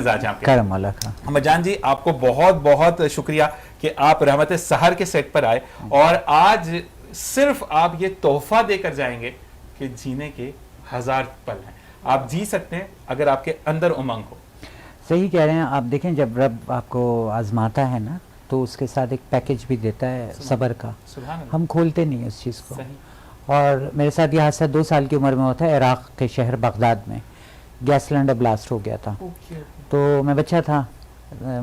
مزاج ہیں آپ کے. کرم والا کا. احمد جان جی آپ کو بہت بہت شکریہ کہ آپ رحمت سحر کے سیٹ پر آئے اور آج صرف آپ یہ تحفہ دے کر جائیں گے کہ جینے کے 1000 پل ہیں. آپ جی سکتے ہیں اگر آپ کے اندر امنگ ہو. صحیح کہہ رہے ہیں آپ. دیکھیں جب رب آپ کو آزماتا ہے نا تو اس کے ساتھ ایک پیکج بھی دیتا ہے صبر کا. ہم کھولتے نہیں اس چیز کو. اور میرے ساتھ یہ حادثہ 2 سال کی عمر میں ہوتا ہے. عراق کے شہر بغداد میں گیس سلنڈر بلاسٹ ہو گیا تھا. تو میں بچہ تھا,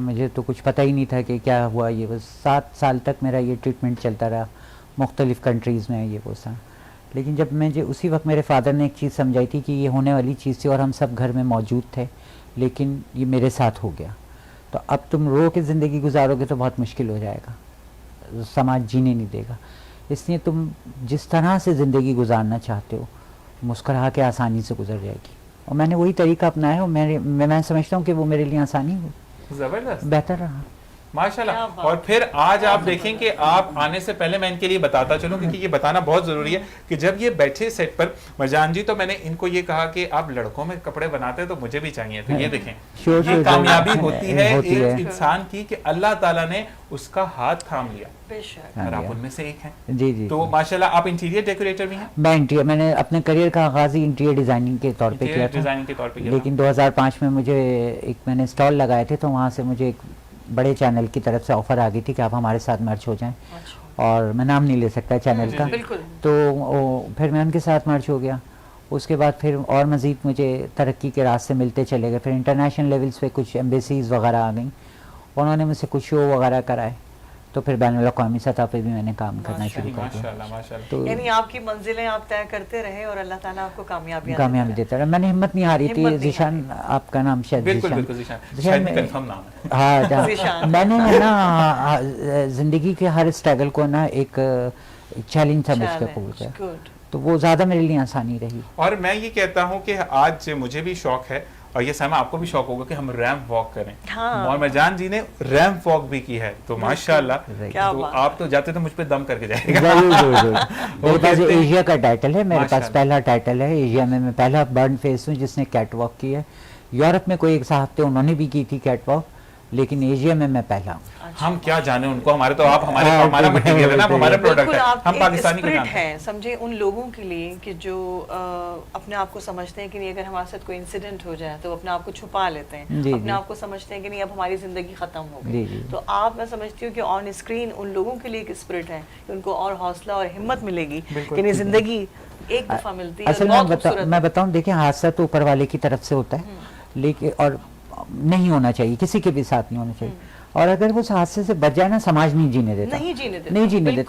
مجھے تو کچھ پتہ ہی نہیں تھا کہ کیا ہوا. یہ بس 7 سال تک میرا یہ ٹریٹمنٹ چلتا رہا مختلف کنٹریز میں یہ وہ سا. لیکن جب مجھے اسی وقت میرے فادر نے ایک چیز سمجھائی تھی کہ یہ ہونے والی چیز تھی اور ہم سب گھر میں موجود تھے, لیکن یہ میرے ساتھ ہو گیا. تو اب تم رو کے زندگی گزارو گے تو بہت مشکل ہو جائے گا, سماج جینے نہیں دے گا. اس لیے تم جس طرح سے زندگی گزارنا چاہتے ہو مسکرا کے آسانی سے گزر جائے گی. اور میں نے وہی طریقہ اپنایا اور میں سمجھتا ہوں کہ وہ میرے لیے آسانی ہوئی, زبردست, بہتر رہا. ماشاءاللہ. اور پھر آج آپ دیکھیں کہ آپ آنے سے پہلے میں ان کے لیے بتاتا چلوں کیونکہ یہ بتانا بہت ضروری ہے کہ جب یہ بیٹھے سیٹ پر مرجان جی تو میں نے ان کو یہ کہا کہ آپ لڑکوں میں کپڑے بناتے ہیں تو مجھے بھی چاہیے. تو یہ دیکھیں یہ کامیابی ہوتی ہے ایک انسان کی کہ اللہ تعالیٰ نے اس کا ہاتھ تھام لیا اور آپ ان میں سے ایک ہیں. جی جی. تو ماشاءاللہ آپ انٹیریئر ڈیکوریٹر بھی ہیں. میں نے اپنے کریئر کا آغاز ہی انٹیریئر ڈیزائننگ کے طور پہ کیا تھا, لیکن 2005 میں مجھے میں نے اسٹال لگائے تھے تو وہاں سے مجھے ایک بڑے چینل کی طرف سے آفر آ گئی تھی کہ آپ ہمارے ساتھ مرج ہو جائیں. اور میں نام نہیں لے سکتا چینل کا, تو پھر میں ان کے ساتھ مرج ہو گیا. اس کے بعد پھر اور مزید مجھے ترقی کے راستے ملتے چلے گئے. پھر انٹرنیشنل لیولز پہ کچھ ایمبیسیز وغیرہ آ گئیں, انہوں نے مجھ سے کچھ شو وغیرہ کرائے, تو پھر بین الاقوامی سطح پہ بھی میں نے کام کرنا شروع کر دیا. تو یعنی آپ کی منزلیں آپ طے کرتے رہے اور اللہ تعالیٰ آپ کو کامیابی دیتا رہا. میں نے ہمت نہیں ہاری تھی. ذیشان آپ کا نام شاید میں نے نا زندگی کے ہر اسٹرگل کو نا ایک چیلنج سمجھ کے قبول کیا, تو وہ زیادہ میرے لیے آسانی رہی. اور میں یہ کہتا ہوں کہ آج مجھے بھی شوق ہے اور یہ سیما آپ کو بھی شوق ہوگا کہ ہم ریمپ واک کریں. اور مرجان جی نے ریمپ واک بھی کی ہے, تو ماشاءاللہ تو آپ تو جاتے تو مجھ پہ دم کر کے جائے گا. میرے پاس ایشیا کا ٹائٹل ہے, میرے پاس پہلا ٹائٹل ہے ایشیا میں پہلا برن فیس ہوں جس نے کیٹ واک کی ہے. یورپ میں کوئی ایک صاحب تھے انہوں نے بھی کی تھی کیٹ واک, لیکن ایشیا میں پہلا ہوں. ہم کیا جانے ان کو, ہمارے تو آپ ہمارا مٹیریل ہے نا, ہمارا پروڈکٹ ہے, ہم پاکستانی کو جانتے ہیں. سمجھے ان لوگوں کے لیے کہ جو اپنے آپ کو سمجھتے ہیں کہ نہیں اگر ہمارے ساتھ کوئی انسیڈنٹ ہو جائے تو اپنے آپ کو چھپا لیتے ہیں, اپنے آپ کو سمجھتے ہیں کہ نہیں اب ہماری زندگی ختم ہو گئی. تو آپ میں سمجھتی ہوں کہ آن اسکرین ان لوگوں کے لیے ایک اسپرٹ ہے کہ ان کو اور حوصلہ اور ہمت ملے گی کہ زندگی ایک دفعہ ملتی ہے. اصل میں بتاؤں, دیکھیں حادثہ تو اوپر والے کی طرف سے ہوتا ہے, لیکن اور نہیں ہونا چاہیے, کسی کے بھی ساتھ نہیں ہونا چاہیے. اور اگر وہ حادثے سے بچ جائے نا, سماج نہیں جینے دیتا.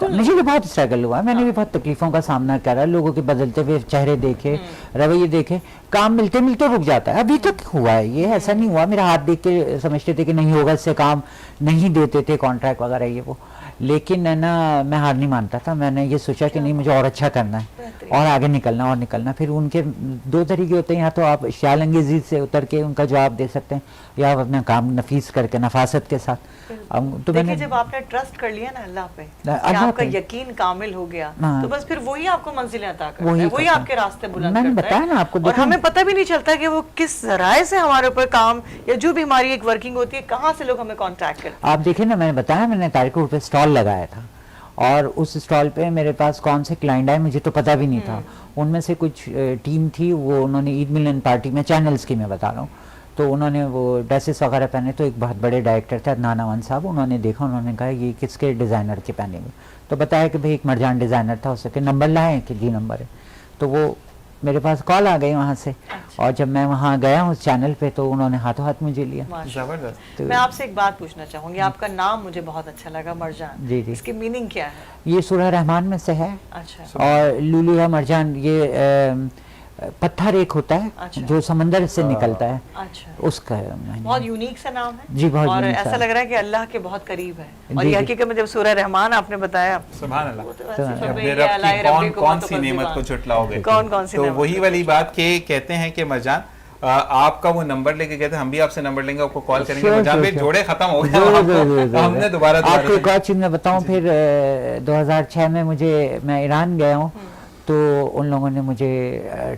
مجھے بھی بہت اسٹرگل ہوا, میں نے بھی بہت تکلیفوں کا سامنا کرا, لوگوں کے بدلتے ہوئے چہرے دیکھے, رویے دیکھے, کام ملتے ملتے رک جاتا ہے. ابھی تک ہوا ہے یہ, ایسا نہیں ہوا میرا ہاتھ دیکھ کے سمجھتے تھے کہ نہیں ہوگا اس سے کام, نہیں دیتے تھے کانٹریکٹ وغیرہ یہ وہ. لیکن نا میں ہار نہیں مانتا تھا. میں نے یہ سوچا کہ نہیں مجھے اور اچھا کرنا ہے اور آگے نکلنا اور نکلنا. پھر ان کے 2 طریقے ہوتے ہیں, یا تو آپ خیال انگیزی سے اتر کے ان کا جواب دے سکتے ہیں, یا آپ اپنا کام نفیس کر کے نفاست کے ساتھ. تو دیکھیں جب آپ نے ٹرسٹ کر لیا نا اللہ پہ, آپ کا یقین کامل ہو گیا, تو بس پھر وہی آپ کو منزلیں عطا کرتا ہے, وہی آپ کے راستے بلند کرتا ہے. اور ہمیں پتہ بھی نہیں چلتا کہ وہ کس ذرائع سے ہمارے اوپر کام یا جو بھی ہماری ایک ورکنگ ہوتی ہے, کہاں سے لوگ ہمیں کانٹیکٹ کرتے ہیں. آپ دیکھیں نا, میں نے بتایا میں نے طارق روڈ پہ اسٹال لگایا تھا, اور اس اسٹال پہ میرے پاس کون سے کلائنٹ آئے مجھے تو پتہ بھی نہیں تھا. ان میں سے کچھ ٹیم تھی, وہ انہوں نے عید ملن پارٹی میں چینلز کی میں بتا رہا ہوں, تو انہوں نے وہ ڈریسز وغیرہ پہنے. تو ایک بہت بڑے ڈائریکٹر تھے عدنان امان صاحب, انہوں نے دیکھا, انہوں نے کہا یہ کس کے ڈیزائنر کے پہنے ہوئے. تو بتایا کہ بھئی ایک مرجان ڈیزائنر تھا, اس کے نمبر لائے کہ جی نمبر ہے. تو وہ میرے پاس کال آ گئی وہاں سے, اور جب میں وہاں گیا اس چینل پہ تو انہوں نے ہاتھوں ہاتھ مجھے لیا. زبردست. میں آپ سے ایک بات پوچھنا چاہوں گی, آپ کا نام مجھے بہت اچھا لگا مرجان, اس کی میننگ کیا ہے؟ یہ سورہ رحمان میں سے ہے. اور لولیا مرجان یہ پتھر ایک ہوتا ہے جو سمندر سے نکلتا ہے, اس کا بہت یونیک سا نام ہے. جی بہت, اور ایسا لگ رہا ہے کہ اللہ کے بہت قریب ہے. اور یہ حقیقت میں جب سورہ رحمان آپ نے بتایا, سبحان اللہ, کون سی نعمت کو جھٹلاؤ گے. تو وہی والی بات کہ کہتے ہیں کہ مرجان آپ کا وہ نمبر لے کے کہتے ہیں ہم بھی آپ سے نمبر لیں گے, آپ کو کال کریں گے. مرجان بھائی جوڑے ختم ہو گئے, ہم نے دوبارہ آپ کو ایک اور چیز میں بتاؤں. پھر 2006 میں میں ایران گیا ہوں, تو ان لوگوں نے مجھے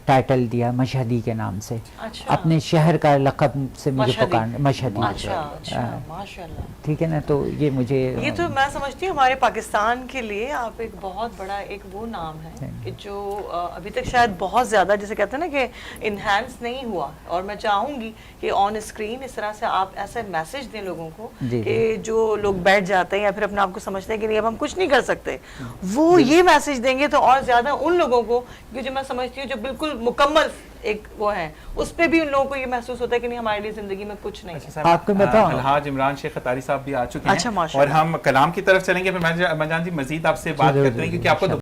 ٹائٹل دیا مشہدی کے نام سے. اچھا. اپنے شہر کا لقب سے مجھے پکارنا مشہدی. ماشاءاللہ. ٹھیک ہے نا, تو یہ مجھے یہ تو میں سمجھتی ہوں ہمارے پاکستان کے لیے آپ ایک بہت بڑا ایک وہ نام ہے کہ جو ابھی تک شاید بہت زیادہ جیسے کہتے ہیں نا کہ انہینس نہیں ہوا, اور میں چاہوں گی کہ آن اسکرین اس طرح سے آپ ایسا میسج دیں لوگوں کو کہ جو لوگ بیٹھ جاتے ہیں یا پھر اپنے آپ کو سمجھتے ہیں کہ نہیں اب ہم کچھ نہیں کر سکتے, وہ یہ میسج دیں گے تو اور زیادہ ان لوگوں کو, کیونکہ جو میں سمجھتی ہوں جو بالکل مکمل ایک وہ ہے, اس پہ بھی ان لوگوں کو یہ محسوس ہوتا ہے کہ نہیں ہمارے لیے زندگی میں کچھ نہیں ہے. آپ کو بتاؤں الحاج عمران شیخ قطاری صاحب بھی آ چکے ہیں, اور ہم کلام کی طرف چلیں گے, پھر مرجان جی مزید آپ سے بات کرتے ہیں کیونکہ آپ کو